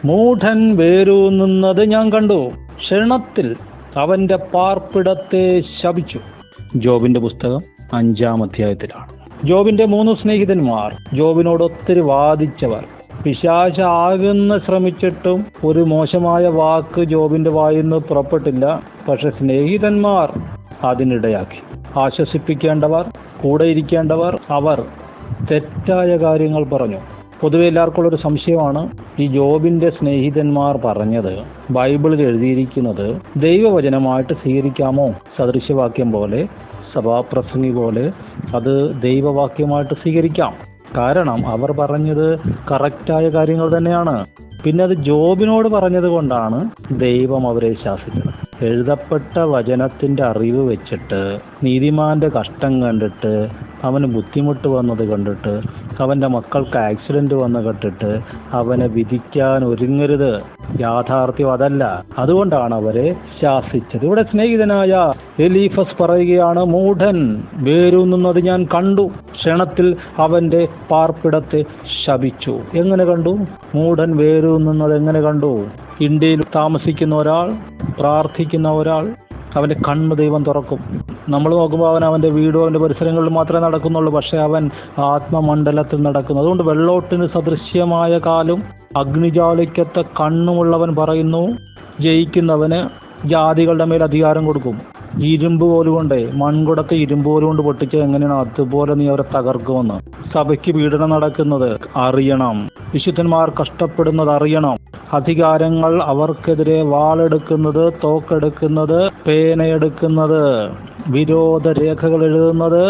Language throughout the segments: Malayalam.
മൂഢൻ വേരൂന്നുന്നത് ഞാൻ കണ്ടു, ക്ഷണത്തിൽ അവന്റെ പാർപ്പിടത്തെ ശപിച്ചു. ജോബിന്റെ പുസ്തകം 5-ാം അധ്യായത്തിലാണ്. ജോബിന്റെ 3 സ്നേഹിതന്മാർ, ജോബിനോട് ഒത്തിരി വാദിച്ചവർ, പിശാചാകുന്ന ശ്രമിച്ചിട്ടും ഒരു മോശമായ വാക്ക് ജോബിന്റെ വായിന്ന് പുറപ്പെട്ടില്ല. പക്ഷെ സ്നേഹിതന്മാർ അതിനിടയാക്കി. ആശ്വസിപ്പിക്കേണ്ടവർ, കൂടെ ഇരിക്കേണ്ടവർ, അവർ തെറ്റായ കാര്യങ്ങൾ പറഞ്ഞു. പൊതുവെ എല്ലാവർക്കുള്ളൊരു സംശയമാണ്, ഈ ജോബിന്റെ സ്നേഹിതന്മാർ പറഞ്ഞത് ബൈബിളിൽ എഴുതിയിരിക്കുന്നത് ദൈവവചനമായിട്ട് സ്വീകരിക്കാമോ? സദൃശവാക്യം പോലെ, സഭാപ്രസംഗി പോലെ അത് ദൈവവാക്യമായിട്ട് സ്വീകരിക്കാം. കാരണം അവർ പറഞ്ഞത് കറക്റ്റായ കാര്യങ്ങൾ തന്നെയാണ്. പിന്നെ അത് ജോബിനോട് പറഞ്ഞത് കൊണ്ടാണ് ദൈവം അവരെ ശാസിച്ചത്. എഴുതപ്പെട്ട വചനത്തിൻ്റെ അറിവ് വെച്ചിട്ട്, നീതിമാന്റെ കഷ്ടം കണ്ടിട്ട്, അവന് ബുദ്ധിമുട്ട് വന്നത് കണ്ടിട്ട്, അവൻ്റെ മക്കൾക്ക് ആക്സിഡൻറ്റ് വന്ന് കണ്ടിട്ട് അവനെ വിധിക്കാൻ ഒരുങ്ങരുത്. യാഥാർത്ഥ്യം അതല്ല. അതുകൊണ്ടാണ് അവരെ ശാസിച്ചത്. ഇവിടെ സ്നേഹിതനായ എലീഫസ് പറയുകയാണ്, മൂഢൻ വേരൂന്നുന്നത് ഞാൻ കണ്ടു, ക്ഷണത്തിൽ അവൻ്റെ പാർപ്പിടത്തെ ശപിച്ചു. എങ്ങനെ കണ്ടു? മൂഢൻ വേരൂന്നുന്നത് എങ്ങനെ കണ്ടു? ഇന്ത്യയിൽ താമസിക്കുന്ന ഒരാൾ, പ്രാർത്ഥിക്കുന്ന ഒരാൾ, അവൻ്റെ കണ്ണ് ദൈവം തുറക്കും. നമ്മൾ നോക്കുമ്പോൾ അവൻ അവൻ്റെ വീടും അവൻ്റെ പരിസരങ്ങളിൽ മാത്രമേ നടക്കുന്നുള്ളൂ. പക്ഷേ അവൻ ആത്മമണ്ഡലത്തിൽ നടക്കുന്നു. അതുകൊണ്ട് വെള്ളോട്ടിന് സദൃശ്യമായ കാലും അഗ്നിജാലിക്കത്തെ കണ്ണുമുള്ളവൻ പറയുന്നു, ജയിക്കുന്നവന് ജാതികളുടെ മേൽ അധികാരം കൊടുക്കും. ഇരുമ്പ് പോലുകൊണ്ട്, മൺകുടത്തെ ഇരുമ്പ് പോലുകൊണ്ട് പൊട്ടിച്ച് എങ്ങനെയാണ് അതുപോലെ നീ അവരെ തകർക്കുമെന്ന്. സഭയ്ക്ക് പീഡനം നടക്കുന്നത് അറിയണം, വിശുദ്ധന്മാർ കഷ്ടപ്പെടുന്നത് അറിയണം, അധികാരങ്ങൾ അവർക്കെതിരെ വാളെടുക്കുന്നത്, തോക്കെടുക്കുന്നത്, പേനയെടുക്കുന്നത്, വിരോധ രേഖകൾ എഴുതുന്നത്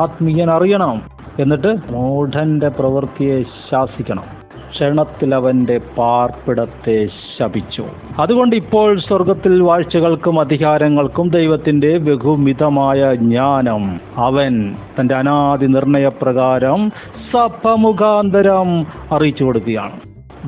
ആത്മീയൻ അറിയണം. എന്നിട്ട് മൂഢന്റെ പ്രവൃത്തിയെ ശാസിക്കണം. ക്ഷണത്തിൽ അവന്റെ പാർപ്പിടത്തെ ശപിച്ചു. അതുകൊണ്ട് ഇപ്പോൾ സ്വർഗത്തിൽ വാഴ്ചകൾക്കും അധികാരങ്ങൾക്കും ദൈവത്തിന്റെ ബഹുമിതമായ ജ്ഞാനം അവൻ തന്റെ അനാദി നിർണയപ്രകാരം സഭ മുഖാന്തരം അറിയിച്ചു കൊടുക്കുകയാണ്.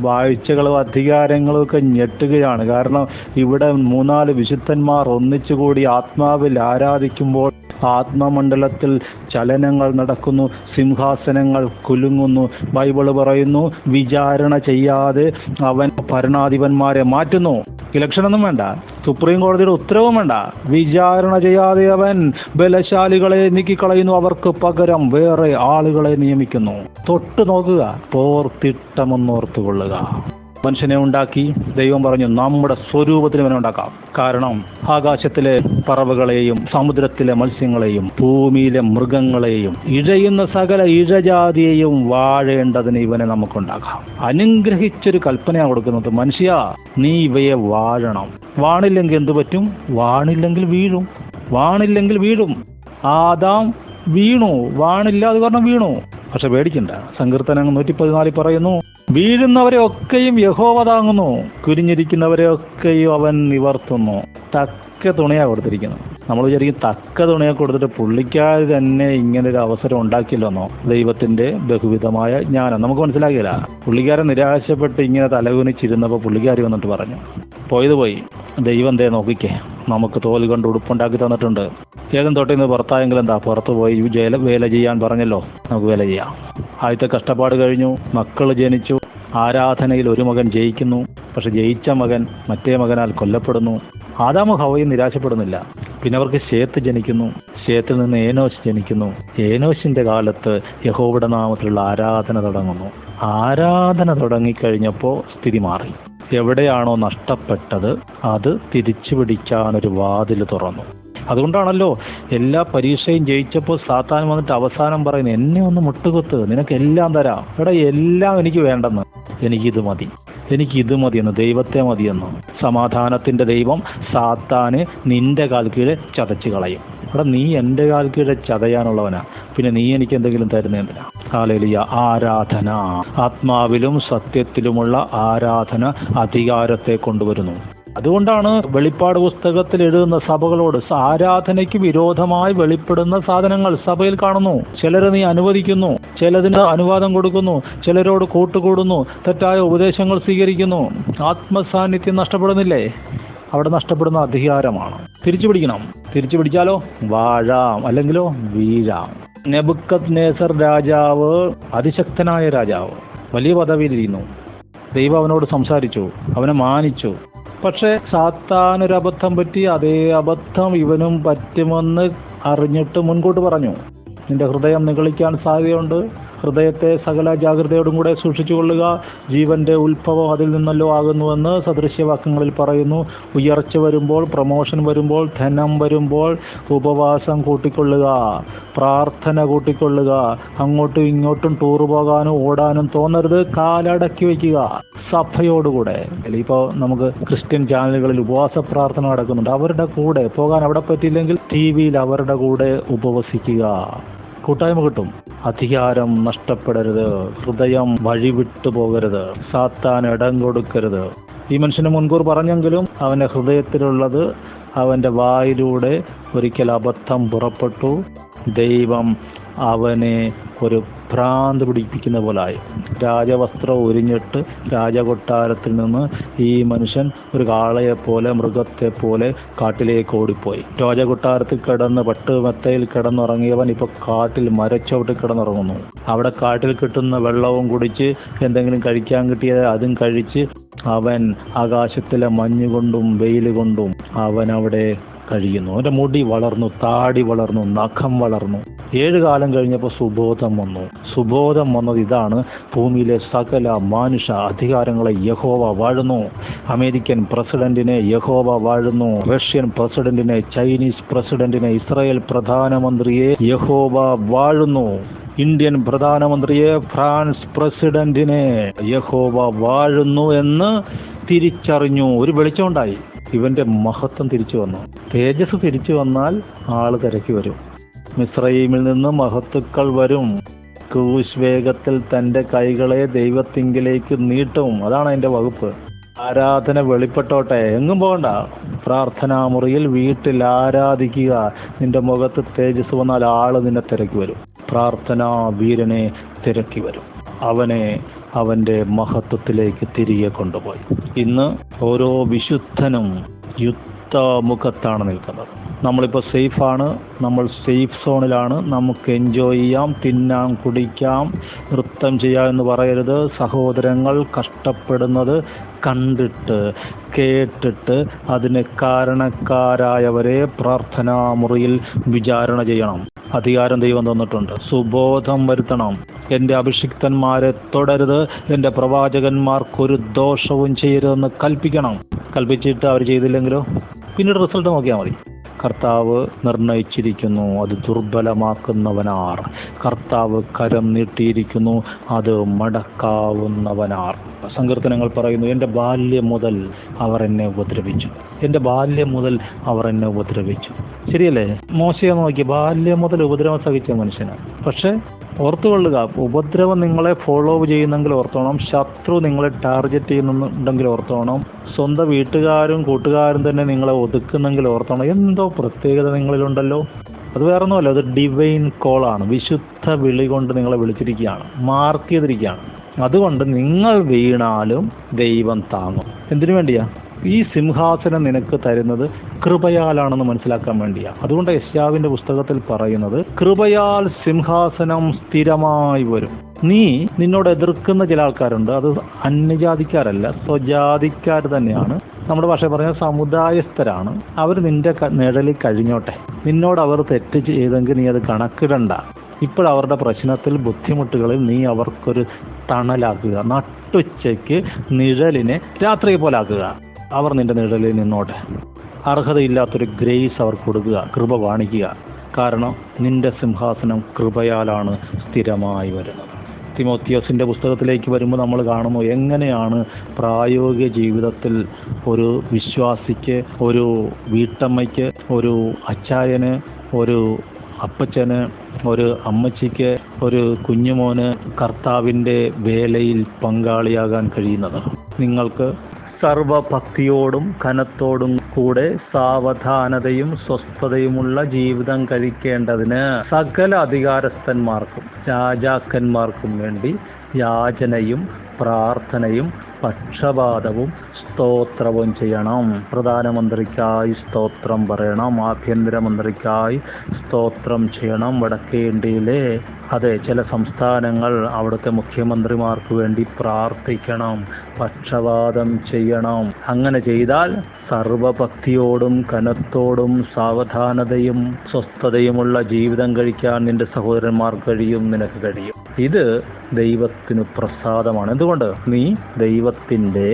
വാഴ്ചകളും അധികാരങ്ങളും ഒക്കെ ഞെട്ടുകയാണ്. കാരണം ഇവിടെ 3-4 വിശുദ്ധന്മാർ ഒന്നിച്ചുകൂടി ആത്മാവിൽ ആരാധിക്കുമ്പോൾ ആത്മമണ്ഡലത്തിൽ ചലനങ്ങൾ നടക്കുന്നു, സിംഹാസനങ്ങൾ കുലുങ്ങുന്നു. ബൈബിള് പറയുന്നു, വിചാരണ ചെയ്യാതെ അവൻ ഭരണാധിപന്മാരെ മാറ്റുന്നു. ഇലക്ഷനൊന്നും വേണ്ട, സുപ്രീം കോടതിയുടെ ഉത്തരവും വേണ്ട. വിചാരണ ചെയ്യാതെ അവൻ ബലശാലികളെ നീക്കിക്കളയുന്നു, അവർക്ക് പകരം വേറെ ആളുകളെ നിയമിക്കുന്നു. തൊട്ട് നോക്കുക, പോർത്തിട്ടമെന്നോർത്തുകൊള്ളുക. മനുഷ്യനെ ഉണ്ടാക്കി ദൈവം പറഞ്ഞു, നമ്മുടെ സ്വരൂപത്തിൽ അവനെ ഉണ്ടാക്കാം. കാരണം ആകാശത്തിലെ പറവകളെയും സമുദ്രത്തിലെ മത്സ്യങ്ങളെയും ഭൂമിയിലെ മൃഗങ്ങളെയും ഇഴയുന്ന സകല ഇഴജാതിയെയും വാഴേണ്ടതിന് ഇവനെ നമുക്കുണ്ടാക്കാം. അനുഗ്രഹിച്ചൊരു കൽപ്പനയാണ് കൊടുക്കുന്നത്, മനുഷ്യ നീ ഇവയെ വാഴണം. വാണില്ലെങ്കിൽ എന്തു പറ്റും? വാണില്ലെങ്കിൽ വീഴും. വാണില്ലെങ്കിൽ വീഴും. ആദാം വീണു, വാണില്ലാതെ കാരണം വീണു. പക്ഷെ പേടിക്കണ്ട, സങ്കീർത്തനം 114 പറയുന്നു, വീഴുന്നവരെ ഒക്കെയും യഹോവ താങ്ങുന്നു, കുരിഞ്ഞിരിക്കുന്നവരെ ഒക്കെയും അവൻ നിവർത്തുന്നു. തക്ക തുണയാ കൊടുത്തിരിക്കുന്നത്. നമ്മൾ വിചാരിക്കും തക്ക തുണയെ കൊടുത്തിട്ട് പുള്ളിക്കാർ തന്നെ ഇങ്ങനൊരു അവസരം ഉണ്ടാക്കില്ലെന്നോ. ദൈവത്തിന്റെ ബഹുവിധമായ ജ്ഞാനം നമുക്ക് മനസ്സിലാക്കില്ല. പുള്ളിക്കാരൻ നിരാശപ്പെട്ട് ഇങ്ങനെ തലകുനിച്ചിരുന്നപ്പോൾ പുള്ളിക്കാരി വന്നിട്ട് പറഞ്ഞു, പോയത് പോയി, ദൈവം എന്തേ നോക്കിക്കേ, നമുക്ക് തോൽ കൊണ്ട് ഉടുപ്പുണ്ടാക്കി തന്നിട്ടുണ്ട്. ഏതും തൊട്ടിൽ നിന്ന് പുറത്തായെങ്കിൽ എന്താ, പുറത്ത് പോയി വേല ചെയ്യാൻ പറഞ്ഞല്ലോ, നമുക്ക് വേല ചെയ്യാം. ആദ്യത്തെ കഷ്ടപ്പാട് കഴിഞ്ഞു, മക്കൾ ജനിച്ചു, ആരാധനയിൽ ഒരു മകൻ ജയിക്കുന്നു. പക്ഷെ ജയിച്ച മകൻ മറ്റേ മകനാൽ കൊല്ലപ്പെടുന്നു. ആദാമും ഹവ്വയും നിരാശപ്പെടുന്നില്ല. പിന്നെ അവർക്ക് ശേത്ത് ജനിക്കുന്നു, ശേത്തിൽ നിന്ന് ഏനോശ് ജനിക്കുന്നു. ഏനോശിന്റെ കാലത്ത് യഹോവയുടെ നാമത്തിലുള്ള ആരാധന തുടങ്ങുന്നു. ആരാധന തുടങ്ങിക്കഴിഞ്ഞപ്പോൾ സ്ഥിതി മാറി. എവിടെയാണോ നഷ്ടപ്പെട്ടത് അത് തിരിച്ചു പിടിക്കാനൊരു വാതിൽ തുറന്നു. അതുകൊണ്ടാണല്ലോ എല്ലാ പരീക്ഷയും ജയിച്ചപ്പോൾ സാത്താൻ വന്നിട്ട് അവസാനം പറയുന്നത്, എന്നെ ഒന്ന് മുട്ടുകുത്ത്, നിനക്ക് എല്ലാം തരാം. എടാ, എല്ലാം എനിക്ക് വേണ്ടെന്ന്, എനിക്കിത് മതി, എനിക്കിത് മതിയെന്ന്, ദൈവത്തെ മതിയെന്ന്. സമാധാനത്തിൻ്റെ ദൈവം സാത്താന് നിന്റെ കാൽ കീഴെ ചതച്ച് കളയും. എടാ, നീ എൻ്റെ കാൽ കീഴെ ചതയാനുള്ളവനാ, പിന്നെ നീ എനിക്ക് എന്തെങ്കിലും തരുന്നതിനാ. ഹല്ലേലൂയ. ആരാധന, ആത്മാവിലും സത്യത്തിലുമുള്ള ആരാധന അധികാരത്തെ കൊണ്ടുവരുന്നു. അതുകൊണ്ടാണ് വെളിപ്പാട് പുസ്തകത്തിൽ എഴുതുന്ന സഭകളോട് ആരാധനയ്ക്ക് വിരോധമായി വെളിപ്പെടുന്ന സാധനങ്ങൾ സഭയിൽ കാണുന്നു. ചിലർ നീ അനുവദിക്കുന്നു, ചിലതിന് അനുവാദം കൊടുക്കുന്നു, ചിലരോട് കൂട്ടുകൂടുന്നു, തെറ്റായ ഉപദേശങ്ങൾ സ്വീകരിക്കുന്നു. ആത്മസാന്നിധ്യം നഷ്ടപ്പെടുന്നില്ലേ? അവിടെ നഷ്ടപ്പെടുന്ന അധികാരമാണ്. തിരിച്ചു പിടിക്കണം. തിരിച്ചു പിടിച്ചാലോ വാഴാം, അല്ലെങ്കിലോ വീഴാം. നെബൂഖദ്നേസർ രാജാവ് അതിശക്തനായ രാജാവ്, വലിയ പദവിയിലിരുന്നു. ദൈവം അവനോട് സംസാരിച്ചു, അവനെ മാനിച്ചു. പക്ഷേ സാത്താനൊരബദ്ധം പറ്റി. അതേ അബദ്ധം ഇവനും പറ്റുമെന്ന് അറിഞ്ഞിട്ട് മുൻകൂട്ട് പറഞ്ഞു, നിന്റെ ഹൃദയം നിഗളിക്കാൻ സാധ്യതയുണ്ട്, ഹൃദയത്തെ സകല ജാഗ്രതയോടും കൂടെ സൂക്ഷിച്ചുകൊള്ളുക, ജീവന്റെ ഉത്ഭവം അതിൽ നിന്നല്ലോ ആകുന്നുവെന്ന് സദൃശ്യവാക്യങ്ങളിൽ പറയുന്നു. ഉയർച്ച വരുമ്പോൾ, പ്രമോഷൻ വരുമ്പോൾ, ധനം വരുമ്പോൾ ഉപവാസം കൂട്ടിക്കൊള്ളുക, പ്രാർത്ഥന കൂട്ടിക്കൊള്ളുക. അങ്ങോട്ടും ഇങ്ങോട്ടും ടൂർ പോകാനും ഓടാനും തോന്നരുത്, കാലടക്കി വയ്ക്കുക സഭയോടുകൂടെ. ഇപ്പോൾ നമുക്ക് ക്രിസ്ത്യൻ ചാനലുകളിൽ ഉപവാസ പ്രാർത്ഥന നടക്കുന്നുണ്ട്, അവരുടെ കൂടെ പോകാൻ അവിടെ പറ്റിയില്ലെങ്കിൽ TV-യിൽ അവരുടെ കൂടെ ഉപവസിക്കുക. കൂട്ടായ്മ കിട്ടും. അധികാരം നഷ്ടപ്പെടരുത്, ഹൃദയം വഴിവിട്ടു പോകരുത്, സാത്താൻ ഇടം കൊടുക്കരുത്. ഈ മനുഷ്യന് മുൻകൂർ പറഞ്ഞെങ്കിലും അവൻ്റെ ഹൃദയത്തിലുള്ളത് അവൻ്റെ വായിലൂടെ ഒരിക്കൽ അബദ്ധം പുറപ്പെട്ടു. ദൈവം അവനെ ഒരു ഭ്രാന്ത് പിടിപ്പിക്കുന്ന പോലായി. രാജവസ്ത്രം ഉരിഞ്ഞിട്ട് രാജകൊട്ടാരത്തിൽ നിന്ന് ഈ മനുഷ്യൻ ഒരു കാളയെപ്പോലെ, മൃഗത്തെപ്പോലെ കാട്ടിലേക്ക് ഓടിപ്പോയി. രാജകൊട്ടാരത്തിൽ കിടന്ന് പട്ടുമെത്തയിൽ കിടന്നുറങ്ങിയവൻ ഇപ്പോൾ കാട്ടിൽ മരച്ചവിട്ടിൽ കിടന്നുറങ്ങുന്നു. അവിടെ കാട്ടിൽ കിട്ടുന്ന വെള്ളവും കുടിച്ച് എന്തെങ്കിലും കഴിക്കാൻ കിട്ടിയത് അതും കഴിച്ച് അവൻ ആകാശത്തിലെ മഞ്ഞുകൊണ്ടും വെയിൽ കൊണ്ടും അവൻ അവിടെ കഴിയുന്നു. അവൻ്റെ മുടി വളർന്നു, താടി വളർന്നു, നഖം വളർന്നു. 7 കാലം കഴിഞ്ഞപ്പോൾ സുബോധം വന്നു. സുബോധം വന്നത് ഇതാണ്: ഭൂമിയിലെ സകല മനുഷ്യ അധികാരങ്ങളെ യഹോവ വാഴുന്നു. അമേരിക്കൻ പ്രസിഡന്റിനെ യഹോവ വാഴുന്നു, റഷ്യൻ പ്രസിഡന്റിനെ, ചൈനീസ് പ്രസിഡന്റിനെ, ഇസ്രായേൽ പ്രധാനമന്ത്രിയെ യഹോവ വാഴുന്നു, ഇന്ത്യൻ പ്രധാനമന്ത്രിയെ, ഫ്രാൻസ് പ്രസിഡന്റിനെ യഹോവ വാഴുന്നു എന്ന് തിരിച്ചറിഞ്ഞു. ഒരു വെളിച്ചമുണ്ടായി. ഇവന്റെ മഹത്വം തിരിച്ചു വന്നു. തേജസ് തിരിച്ചു വന്നാൽ ആള് തിരക്കി വരും. മിസ്രയീമിൽ നിന്ന് മഹത്തുക്കൾ വരും. ക്രൂശ് വേഗത്തിൽ തൻ്റെ കൈകളെ ദൈവത്തിങ്കിലേക്ക് നീട്ടും. അതാണ് അതിൻ്റെ വകുപ്പ്. ആരാധന വെളിപ്പെട്ടോട്ടെ, എങ്ങും പോകണ്ട. പ്രാർത്ഥനാമുറിയിൽ, വീട്ടിൽ ആരാധിക്കുക. നിന്റെ മുഖത്ത് തേജസ് വന്നാൽ ആള് നിന്നെ തിരക്കി വരും. പ്രാർത്ഥനാ വീരനെ തിരക്കി വരും. അവനെ അവൻ്റെ മഹത്വത്തിലേക്ക് തിരികെ കൊണ്ടുപോയി. ഇന്ന് ഓരോ വിശുദ്ധനും യുദ്ധമുഖത്താണ് നിൽക്കുന്നത്. നമ്മളിപ്പോൾ സേഫാണ്, നമ്മൾ സേഫ് സോണിലാണ്, നമുക്ക് എൻജോയ് ചെയ്യാം, തിന്നാം, കുടിക്കാം, നൃത്തം ചെയ്യാം എന്ന് പറയരുത്. സഹോദരങ്ങൾ കഷ്ടപ്പെടുന്നത് കണ്ടിട്ട് കേട്ടിട്ട് അതിന് കാരണക്കാരായവരെ പ്രാർത്ഥനാ മുറിയിൽ വിചാരണ ചെയ്യണം. അധികാരം ദൈവം തന്നിട്ടുണ്ട്. സുബോധം വരുത്തണം. എൻ്റെ അഭിഷിക്തന്മാരെ തൊടരുത്, എൻ്റെ പ്രവാചകന്മാർക്കൊരു ദോഷവും ചെയ്യരുതെന്ന് കൽപ്പിക്കണം. കൽപ്പിച്ചിട്ട് അവർ ചെയ്തില്ലെങ്കിലോ പിന്നീട് റിസൾട്ട് നോക്കിയാൽ മതി. കർത്താവ് നിർണയിച്ചിരിക്കുന്നു, അത് ദുർബലമാക്കുന്നവനാർ. കർത്താവ് കരം നീട്ടിയിരിക്കുന്നു, അത് മടക്കാവുന്നവനാർ. സങ്കീർത്തനങ്ങൾ പറയുന്നു, എൻ്റെ ബാല്യം മുതൽ അവർ എന്നെ ഉപദ്രവിച്ചു, എൻ്റെ ബാല്യം മുതൽ അവർ എന്നെ ഉപദ്രവിച്ചു. ശരിയല്ലേ? മോശയെ നോക്കി, ബാല്യം മുതൽ ഉപദ്രവം സഹിച്ച മനുഷ്യനാണ്. പക്ഷേ ഓർത്തുകൊള്ളുക, ഉപദ്രവം നിങ്ങളെ ഫോളോ ചെയ്യുന്നെങ്കിൽ ഓർത്തോണം, ശത്രു നിങ്ങളെ ടാർഗറ്റ് ചെയ്യുന്നുണ്ടെങ്കിൽ ഓർത്തോണം, സ്വന്തം വീട്ടുകാരും കൂട്ടുകാരും തന്നെ നിങ്ങളെ ഒതുക്കുന്നെങ്കിൽ ഓർത്തോണം. എന്തോ പ്രത്യേകത നിങ്ങളിലുണ്ടല്ലോ. അത് വേറൊന്നുമല്ല, അത് ഡിവൈൻ കോളാണ്. വിശുദ്ധ വിളി കൊണ്ട് നിങ്ങളെ വിളിച്ചിരിക്കുകയാണ്, മാർക്ക് ചെയ്തിരിക്കുകയാണ്. അതുകൊണ്ട് നിങ്ങൾ വീണാലും ദൈവം താങ്ങും. എന്തിനു വേണ്ടിയാ? ഈ സിംഹാസനം നിനക്ക് തരുന്നത് കൃപയാലാണെന്ന് മനസ്സിലാക്കാൻ വേണ്ടിയാണ്. അതുകൊണ്ട് യെശയ്യാവിന്റെ പുസ്തകത്തിൽ പറയുന്നത്, കൃപയാൽ സിംഹാസനം സ്ഥിരമായി വരും. നിന്നോട് എതിർക്കുന്ന ചില ആൾക്കാരുണ്ട്. അത് അന്യജാതിക്കാരല്ല, സ്വജാതിക്കാർ തന്നെയാണ്. നമ്മുടെ ഭാഷ പറഞ്ഞ സമുദായസ്ഥരാണ്. അവർ നിന്റെ നിഴലിൽ കഴിഞ്ഞോട്ടെ. നിന്നോട് അവർ തെറ്റ് ചെയ്തെങ്കിൽ നീ അത് കണക്കിടണ്ട. ഇപ്പോഴവരുടെ പ്രശ്നത്തിൽ, ബുദ്ധിമുട്ടുകളിൽ നീ അവർക്കൊരു തണലാക്കുക. നട്ടുച്ചയ്ക്ക് നിഴലിനെ രാത്രിയെ പോലാക്കുക. അവർ നിന്റെ നിഴലിൽ നിന്നോട്ടെ. അർഹതയില്ലാത്തൊരു ഗ്രേസ് അവർ കൊടുക്കുക, കൃപ കാണിക്കുക. കാരണം നിന്റെ സിംഹാസനം കൃപയാലാണ് സ്ഥിരമായി വരുന്നത്. തിമോത്തിയോസിൻ്റെ പുസ്തകത്തിലേക്ക് വരുമ്പോൾ നമ്മൾ കാണുന്നു എങ്ങനെയാണ് പ്രായോഗിക ജീവിതത്തിൽ ഒരു വിശ്വാസിക്ക്, ഒരു വീട്ടമ്മയ്ക്ക്, ഒരു അച്ചായന്, ഒരു അപ്പച്ചന്, ഒരു അമ്മച്ചിക്ക്, ഒരു കുഞ്ഞുമോന് കർത്താവിൻ്റെ വേലയിൽ പങ്കാളിയാകാൻ കഴിയുന്നത്. നിങ്ങൾക്ക് സർവഭക്തിയോടും കനത്തോടും കൂടെ സാവധാനതയും സ്വസ്ഥതയുമുള്ള ജീവിതം കഴിക്കേണ്ടതിന് സകല അധികാരസ്ഥന്മാർക്കും രാജാക്കന്മാർക്കും വേണ്ടി യാചനയും പ്രാർത്ഥനയും പക്ഷപാതവും സ്തോത്രവും ചെയ്യണം. പ്രധാനമന്ത്രിക്കായി സ്തോത്രം പറയണം, ആഭ്യന്തരമന്ത്രിക്കായി സ്തോത്രം ചെയ്യണം. വടക്കേ ഇന്ത്യയിലെ ചില സംസ്ഥാനങ്ങൾ അവിടുത്തെ മുഖ്യമന്ത്രിമാർക്ക് വേണ്ടി പ്രാർത്ഥിക്കണം, പക്ഷപാതം ചെയ്യണം. അങ്ങനെ ചെയ്താൽ സർവഭക്തിയോടും കനത്തോടും സാവധാനതയും സ്വസ്ഥതയുമുള്ള ജീവിതം കഴിക്കാൻ നിന്റെ സഹോദരന്മാർക്ക് കഴിയും, നിനക്ക് കഴിയും. ഇത് ദൈവത്തിന് പ്രസാദമാണ്. എന്തുകൊണ്ട്? നീ ദൈവത്തിൻ്റെ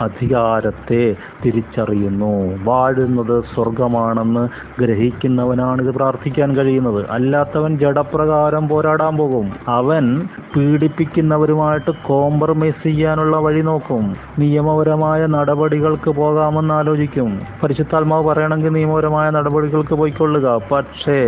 അധികാരത്തെ തിരിച്ചറിയുന്നു. വാഴുന്നത് സ്വർഗമാണെന്ന് ഗ്രഹിക്കുന്നവനാണ് ഇത് പ്രാർത്ഥിക്കാൻ കഴിയുന്നത്. അല്ലാത്തവൻ ജഡപ്രകാരം പോരാടാൻ പോകും. അവൻ പീഡിപ്പിക്കുന്നവരുമായിട്ട് കോംപ്രമൈസ് ചെയ്യാനുള്ള വഴി നോക്കും. നിയമപരമായ നടപടികൾക്ക് പോകാമെന്ന് ആലോചിക്കും. പരിശുദ്ധാത്മാവ് പറയണമെങ്കിൽ നിയമപരമായ നടപടികൾക്ക് പോയിക്കൊള്ളുക. പക്ഷേ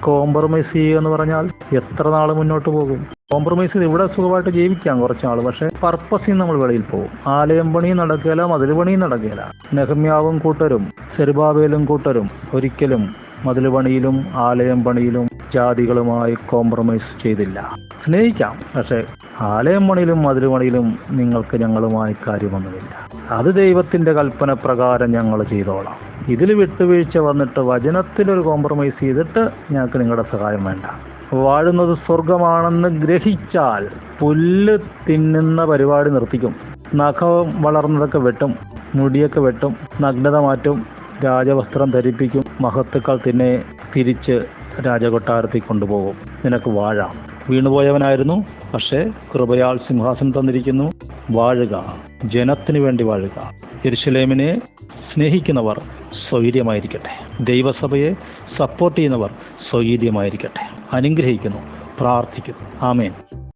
കോംപ്രമൈസ് ചെയ്യുക എന്ന് പറഞ്ഞാൽ എത്ര നാൾ മുന്നോട്ട് പോകും? കോംപ്രമൈസ് ചെയ്ത് ഇവിടെ സുഖമായിട്ട് ജീവിക്കാം കുറച്ച് നാൾ, പക്ഷേ പർപ്പസിൽ നമ്മൾ വെളിയിൽ പോകും. ആലയം പണിയും നടക്കുകയില്ല, മതിൽ പണിയും നടക്കുകയില്ല. നെഹമ്യാവും കൂട്ടരും സെരുബാബേലും കൂട്ടരും ഒരിക്കലും മതിൽ പണിയിലും ആലയം പണിയിലും ജാതികളുമായി കോംപ്രമൈസ് ചെയ്തില്ല. സ്നേഹിക്കാം, പക്ഷേ ആലയം പണിയിലും മതിൽ പണിയിലും നിങ്ങൾക്ക് ഞങ്ങളുമായി കാര്യമൊന്നുമില്ല. അത് ദൈവത്തിൻ്റെ കൽപ്പന പ്രകാരം ഞങ്ങൾ ചെയ്തോളാം. ഇതിൽ വിട്ടുവീഴ്ച വന്നിട്ട് വചനത്തിലൊരു കോംപ്രമൈസ് ചെയ്തിട്ട് ഞങ്ങൾക്ക് നിങ്ങളുടെ സഹായം വേണ്ട. വാഴുന്നത് സ്വർഗമാണെന്ന് ഗ്രഹിച്ചാൽ പുല്ല് തിന്നുന്ന പരിപാടി നിർത്തിക്കും. നഖം വളർന്നതൊക്കെ വെട്ടും, മുടിയൊക്കെ വെട്ടും, നഗ്നത മാറ്റും, രാജവസ്ത്രം ധരിപ്പിക്കും, മഹത്തുക്കൾ തിരിച്ച് രാജകൊട്ടാരത്തിൽ കൊണ്ടുപോകും. നിനക്ക് വാഴാം. വീണുപോയവനായിരുന്നു, പക്ഷേ കൃപയാൽ സിംഹാസനം തന്നിരിക്കുന്നു. വാഴുക, ജനത്തിന് വേണ്ടി വാഴുക. യെരുശലേമിനെ സ്നേഹിക്കുന്നവർ സ്വൈര്യമായിരിക്കട്ടെ. ദൈവസഭയെ സപ്പോർട്ട് ചെയ്യുന്നവർ സ്വൈര്യമായിരിക്കട്ടെ. അനുഗ്രഹിക്കുന്നു, പ്രാർത്ഥിക്കുന്നു. ആമേൻ.